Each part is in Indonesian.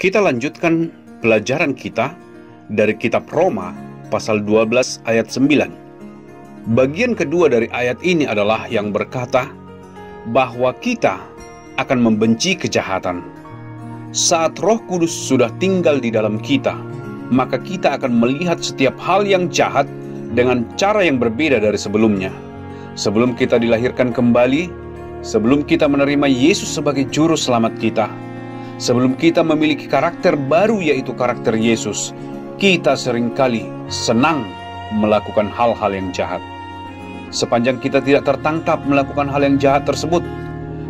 Kita lanjutkan pelajaran kita dari kitab Roma pasal 12 ayat 9. Bagian kedua dari ayat ini adalah yang berkata bahwa kita akan membenci kejahatan. Saat Roh Kudus sudah tinggal di dalam kita, maka kita akan melihat setiap hal yang jahat dengan cara yang berbeda dari sebelumnya. Sebelum kita dilahirkan kembali, sebelum kita menerima Yesus sebagai juru selamat kita, sebelum kita memiliki karakter baru yaitu karakter Yesus, kita seringkali senang melakukan hal-hal yang jahat. Sepanjang kita tidak tertangkap melakukan hal yang jahat tersebut,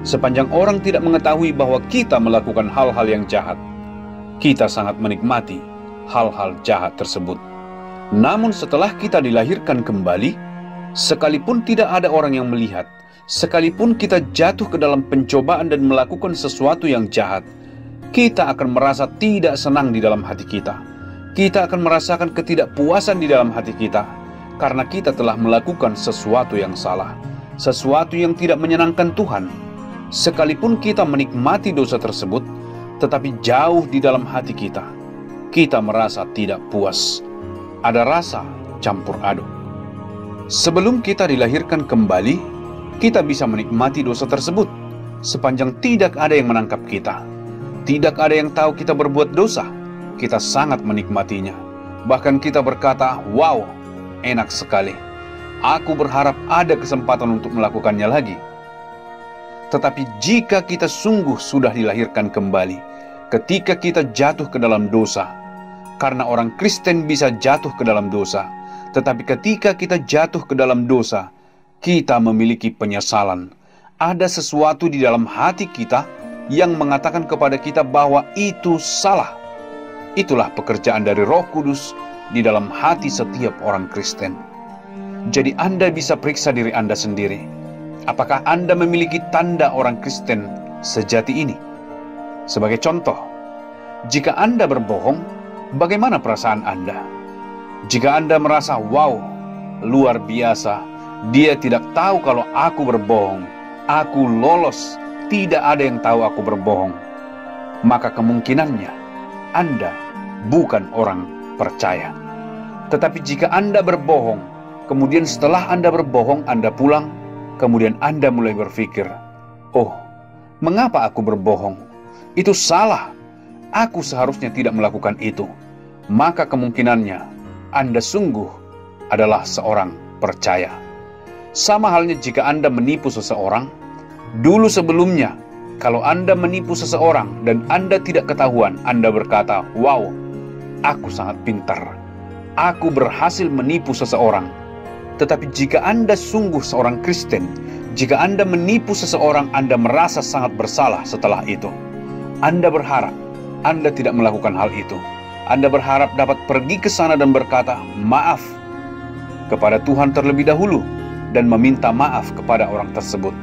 sepanjang orang tidak mengetahui bahwa kita melakukan hal-hal yang jahat, kita sangat menikmati hal-hal jahat tersebut. Namun setelah kita dilahirkan kembali, sekalipun tidak ada orang yang melihat, sekalipun kita jatuh ke dalam pencobaan dan melakukan sesuatu yang jahat, kita akan merasa tidak senang di dalam hati kita. Kita akan merasakan ketidakpuasan di dalam hati kita, karena kita telah melakukan sesuatu yang salah, sesuatu yang tidak menyenangkan Tuhan. Sekalipun kita menikmati dosa tersebut, tetapi jauh di dalam hati kita, kita merasa tidak puas. Ada rasa campur aduk. Sebelum kita dilahirkan kembali, kita bisa menikmati dosa tersebut, sepanjang tidak ada yang menangkap kita. Tidak ada yang tahu kita berbuat dosa, kita sangat menikmatinya. Bahkan kita berkata, wow, enak sekali. Aku berharap ada kesempatan untuk melakukannya lagi. Tetapi jika kita sungguh sudah dilahirkan kembali, ketika kita jatuh ke dalam dosa, karena orang Kristen bisa jatuh ke dalam dosa, tetapi ketika kita jatuh ke dalam dosa, kita memiliki penyesalan. Ada sesuatu di dalam hati kita yang mengatakan kepada kita bahwa itu salah. Itulah pekerjaan dari Roh Kudus di dalam hati setiap orang Kristen. Jadi Anda bisa periksa diri Anda sendiri. Apakah Anda memiliki tanda orang Kristen sejati ini? Sebagai contoh, jika Anda berbohong, bagaimana perasaan Anda? Jika Anda merasa, wow, luar biasa, dia tidak tahu kalau aku berbohong, aku lolos, tidak ada yang tahu aku berbohong, maka kemungkinannya Anda bukan orang percaya. Tetapi jika Anda berbohong, kemudian setelah Anda berbohong, Anda pulang, kemudian Anda mulai berpikir, oh, mengapa aku berbohong? Itu salah, aku seharusnya tidak melakukan itu. Maka kemungkinannya Anda sungguh adalah seorang percaya. Sama halnya jika Anda menipu seseorang, dulu sebelumnya, kalau Anda menipu seseorang dan Anda tidak ketahuan, Anda berkata, wow, aku sangat pintar, aku berhasil menipu seseorang. Tetapi jika Anda sungguh seorang Kristen, jika Anda menipu seseorang, Anda merasa sangat bersalah setelah itu. Anda berharap Anda tidak melakukan hal itu. Anda berharap dapat pergi ke sana dan berkata, maaf kepada Tuhan terlebih dahulu, dan meminta maaf kepada orang tersebut.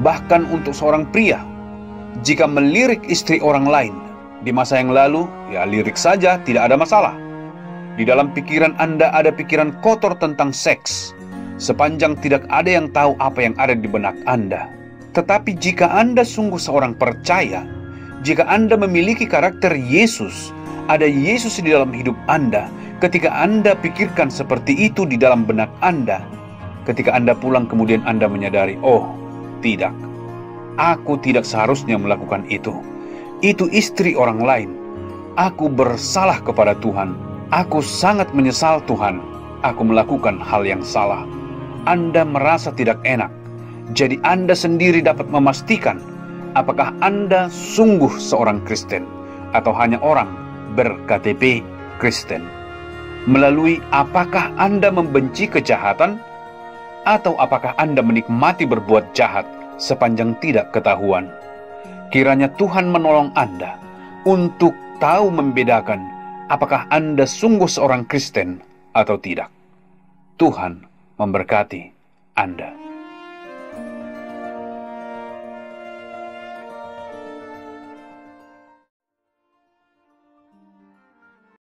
Bahkan untuk seorang pria, jika melirik istri orang lain di masa yang lalu, ya lirik saja, tidak ada masalah. Di dalam pikiran Anda ada pikiran kotor tentang seks, sepanjang tidak ada yang tahu apa yang ada di benak Anda. Tetapi jika Anda sungguh seorang percaya, jika Anda memiliki karakter Yesus, ada Yesus di dalam hidup Anda, ketika Anda pikirkan seperti itu di dalam benak Anda, ketika Anda pulang kemudian Anda menyadari, oh tidak, aku tidak seharusnya melakukan itu. Itu istri orang lain. Aku bersalah kepada Tuhan. Aku sangat menyesal Tuhan. Aku melakukan hal yang salah. Anda merasa tidak enak. Jadi Anda sendiri dapat memastikan apakah Anda sungguh seorang Kristen atau hanya orang ber-KTP Kristen. Melalui apakah Anda membenci kejahatan atau apakah Anda menikmati berbuat jahat sepanjang tidak ketahuan. Kiranya Tuhan menolong Anda untuk tahu membedakan apakah Anda sungguh seorang Kristen atau tidak. Tuhan memberkati Anda.